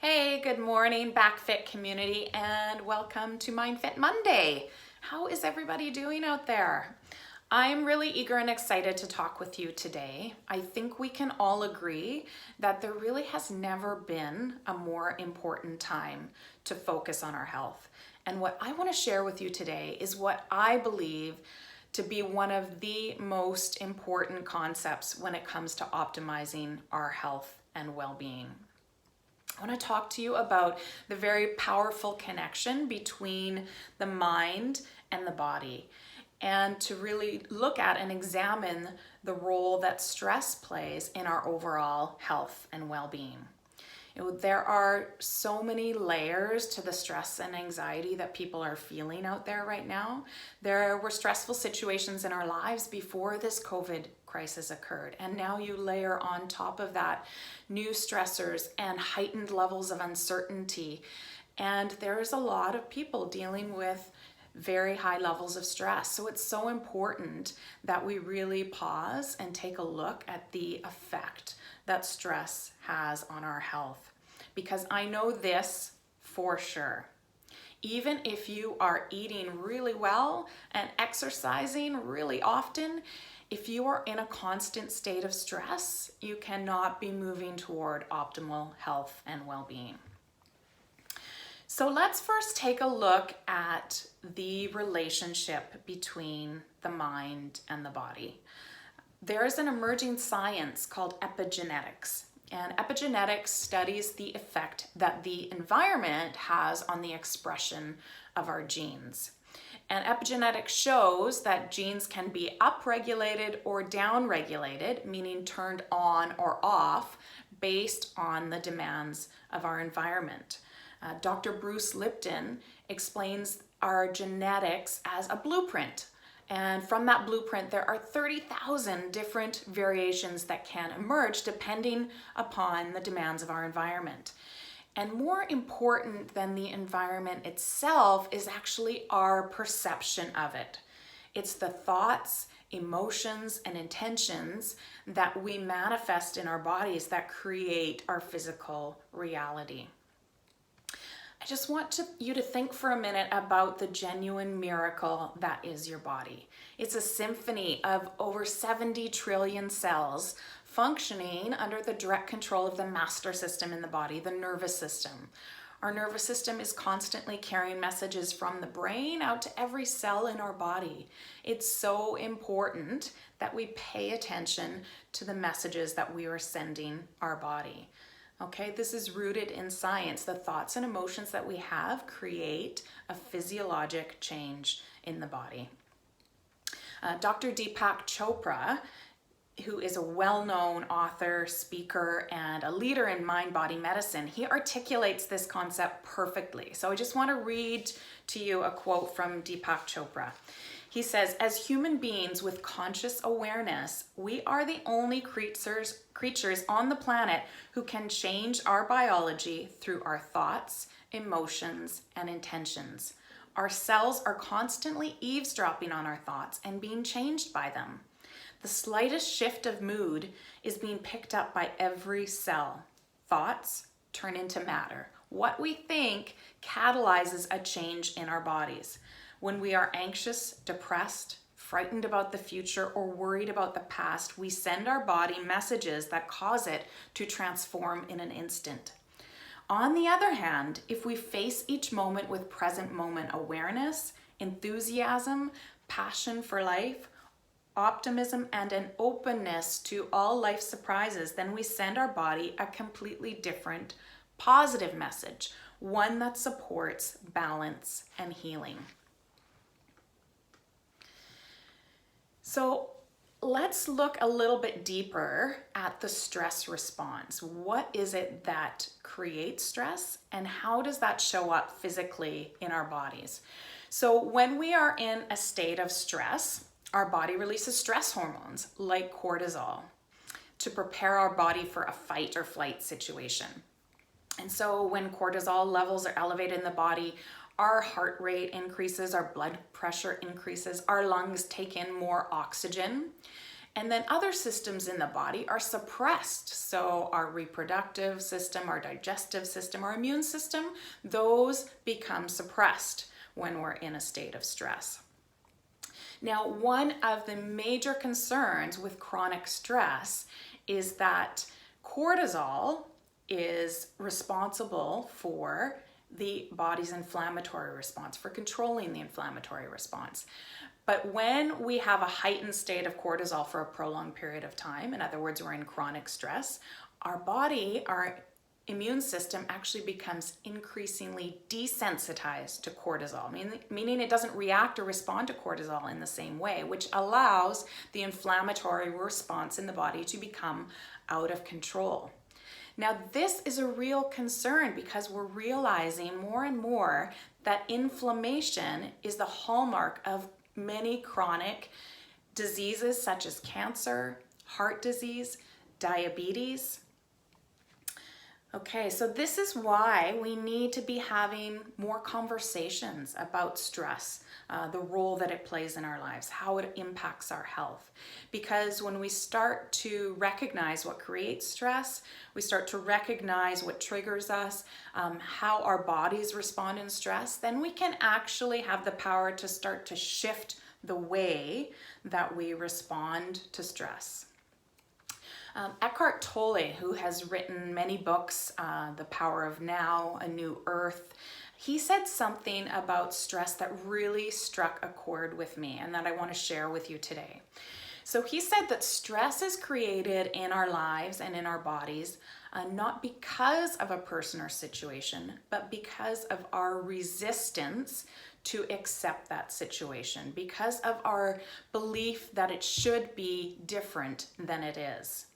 Hey, good morning, BackFit community, and welcome to Mindfit Monday. How is everybody doing out there? I'm really eager and excited to talk with you today. I think we can all agree that there really has never been a more important time to focus on our health. And what I want to share with you today is what I believe to be one of the most important concepts when it comes to optimizing our health and well-being. I want to talk to you about the very powerful connection between the mind and the body, and to really look at and examine the role that stress plays in our overall health and well-being. There are so many layers to the stress and anxiety that people are feeling out there right now. There were stressful situations in our lives before this COVID crisis occurred, and now you layer on top of that new stressors and heightened levels of uncertainty. And there's a lot of people dealing with very high levels of stress. So it's so important that we really pause and take a look at the effect that stress has on our health. Because I know this for sure. Even if you are eating really well and exercising really often, if you are in a constant state of stress, you cannot be moving toward optimal health and well-being. So let's first take a look at the relationship between the mind and the body. There is an emerging science called epigenetics, and epigenetics studies the effect that the environment has on the expression of our genes. And epigenetics shows that genes can be upregulated or downregulated, meaning turned on or off, based on the demands of our environment. Dr. Bruce Lipton explains our genetics as a blueprint. And from that blueprint, there are 30,000 different variations that can emerge depending upon the demands of our environment. And more important than the environment itself is actually our perception of it. It's the thoughts, emotions, and intentions that we manifest in our bodies that create our physical reality. I just want you to think for a minute about the genuine miracle that is your body. It's a symphony of over 70 trillion cells functioning under the direct control of the master system in the body, the nervous system. Our nervous system is constantly carrying messages from the brain out to every cell in our body. It's so important that we pay attention to the messages that we are sending our body. Okay, this is rooted in science. The thoughts and emotions that we have create a physiologic change in the body. Dr. Deepak Chopra, who is a well-known author, speaker, and a leader in mind-body medicine, he articulates this concept perfectly. So I just want to read to you a quote from Deepak Chopra. He says, "As human beings with conscious awareness, we are the only creatures on the planet who can change our biology through our thoughts, emotions, and intentions. Our cells are constantly eavesdropping on our thoughts and being changed by them. The slightest shift of mood is being picked up by every cell. Thoughts turn into matter. What we think catalyzes a change in our bodies. When we are anxious, depressed, frightened about the future, or worried about the past, we send our body messages that cause it to transform in an instant. On the other hand, if we face each moment with present moment awareness, enthusiasm, passion for life, optimism, and an openness to all life surprises, then we send our body a completely different, positive message, one that supports balance and healing." So let's look a little bit deeper at the stress response. What is it that creates stress, and how does that show up physically in our bodies? So when we are in a state of stress, our body releases stress hormones like cortisol to prepare our body for a fight or flight situation. And so when cortisol levels are elevated in the body, our heart rate increases, our blood pressure increases, our lungs take in more oxygen, And then other systems in the body are suppressed. So our reproductive system, our digestive system, our immune system, those become suppressed when we're in a state of stress. Now, one of the major concerns with chronic stress is that cortisol is responsible for the body's inflammatory response, for controlling the inflammatory response. But when we have a heightened state of cortisol for a prolonged period of time, in other words, we're in chronic stress, our body, our immune system actually becomes increasingly desensitized to cortisol, meaning it doesn't react or respond to cortisol in the same way, which allows the inflammatory response in the body to become out of control. Now, this is a real concern because we're realizing more and more that inflammation is the hallmark of many chronic diseases such as cancer, heart disease, diabetes. Okay, so this is why we need to be having more conversations about stress, the role that it plays in our lives, how it impacts our health. Because when we start to recognize what creates stress, we start to recognize what triggers us, how our bodies respond in stress, then we can actually have the power to start to shift the way that we respond to stress. Eckhart Tolle, who has written many books, The Power of Now, A New Earth, he said something about stress that really struck a chord with me and that I want to share with you today. So he said that stress is created in our lives and in our bodies, not because of a person or situation, but because of our resistance to accept that situation, because of our belief that it should be different than it is.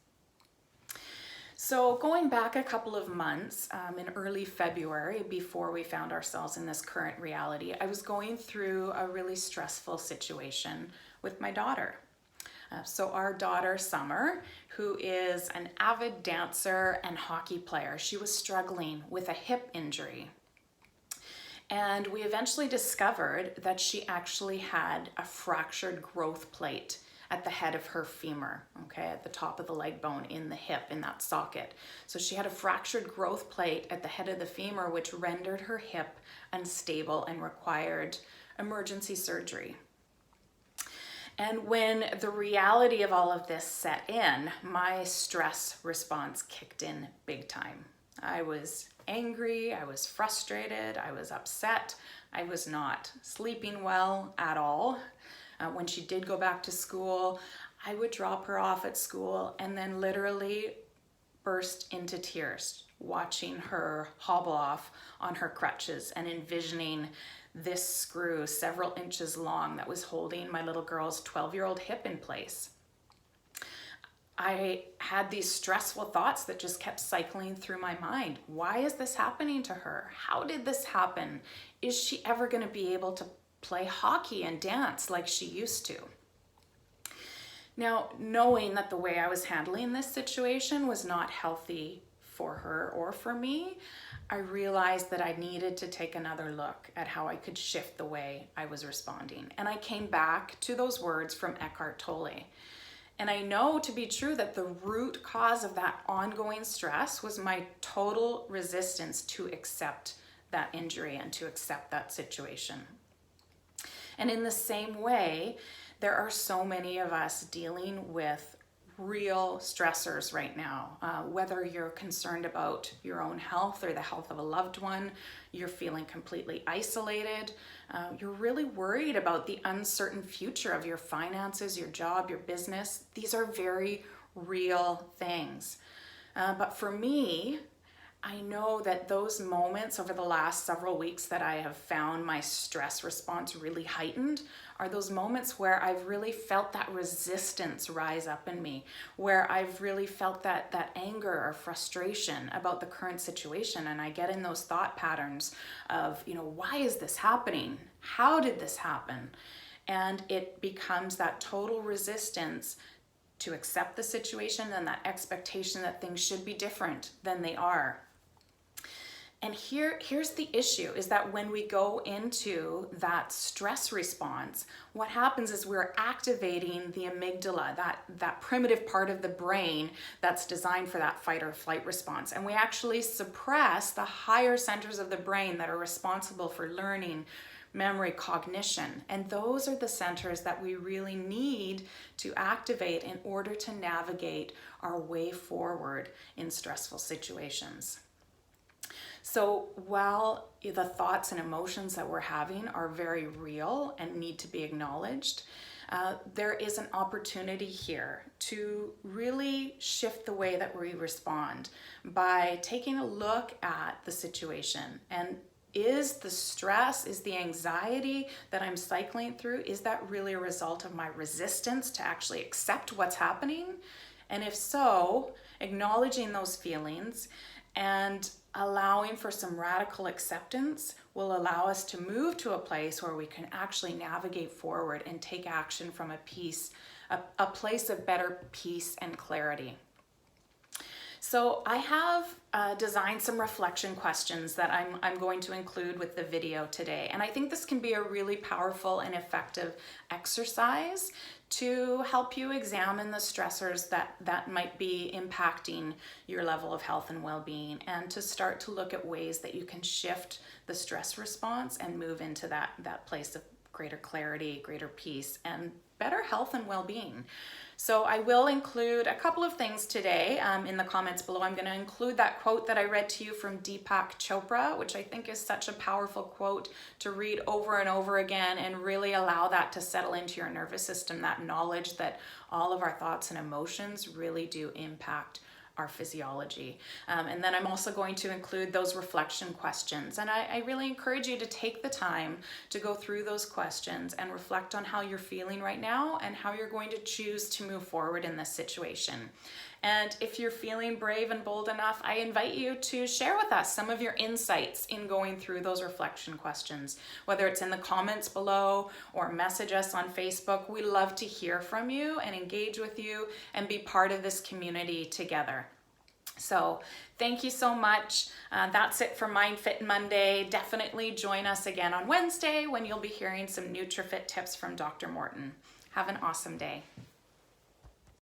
So going back a couple of months, in early February, before we found ourselves in this current reality, I was going through a really stressful situation with my daughter. So our daughter, Summer, who is an avid dancer and hockey player, she was struggling with a hip injury. And we eventually discovered that she actually had a fractured growth plate at the head of her femur, okay, at the top of the leg bone in the hip, in that socket. So she had a fractured growth plate at the head of the femur, which rendered her hip unstable and required emergency surgery. And when the reality of all of this set in, my stress response kicked in big time. I was angry, I was frustrated, I was upset, I was not sleeping well at all. When she did go back to school, I would drop her off at school and then literally burst into tears, watching her hobble off on her crutches and envisioning this screw several inches long that was holding my little girl's 12-year-old hip in place. I had these stressful thoughts that just kept cycling through my mind. Why is this happening to her? How did this happen? Is she ever going to be able to play hockey and dance like she used to? Now, knowing that the way I was handling this situation was not healthy for her or for me, I realized that I needed to take another look at how I could shift the way I was responding. And I came back to those words from Eckhart Tolle. And I know to be true that the root cause of that ongoing stress was my total resistance to accept that injury and to accept that situation. And in the same way, there are so many of us dealing with real stressors right now. Whether you're concerned about your own health or the health of a loved one, you're feeling completely isolated, you're really worried about the uncertain future of your finances, your job, your business. These are very real things. But for me, I know that those moments over the last several weeks that I have found my stress response really heightened are those moments where I've really felt that resistance rise up in me, where I've really felt that anger or frustration about the current situation. And I get in those thought patterns of, why is this happening? How did this happen? And it becomes that total resistance to accept the situation and that expectation that things should be different than they are. And here's the issue, is that when we go into that stress response, what happens is we're activating the amygdala, that primitive part of the brain that's designed for that fight or flight response. And we actually suppress the higher centers of the brain that are responsible for learning, memory, cognition. And those are the centers that we really need to activate in order to navigate our way forward in stressful situations. So while the thoughts and emotions that we're having are very real and need to be acknowledged, there is an opportunity here to really shift the way that we respond by taking a look at the situation. And is the stress, is the anxiety that I'm cycling through, is that really a result of my resistance to actually accept what's happening? And if so, acknowledging those feelings and allowing for some radical acceptance will allow us to move to a place where we can actually navigate forward and take action from a place of better peace and clarity. So I have designed some reflection questions that I'm going to include with the video today. And I think this can be a really powerful and effective exercise to help you examine the stressors that might be impacting your level of health and well-being, and to start to look at ways that you can shift the stress response and move into that place of greater clarity, greater peace, and better health and well-being. So I will include a couple of things today in the comments below. I'm going to include that quote that I read to you from Deepak Chopra, which I think is such a powerful quote to read over and over again and really allow that to settle into your nervous system, that knowledge that all of our thoughts and emotions really do impact our physiology. And then I'm also going to include those reflection questions. And I really encourage you to take the time to go through those questions and reflect on how you're feeling right now and how you're going to choose to move forward in this situation. And if you're feeling brave and bold enough, I invite you to share with us some of your insights in going through those reflection questions, whether it's in the comments below or message us on Facebook. We love to hear from you and engage with you and be part of this community together. So thank you so much. That's it for Mindfit Monday. Definitely join us again on Wednesday when you'll be hearing some NutriFit tips from Dr. Morton. Have an awesome day.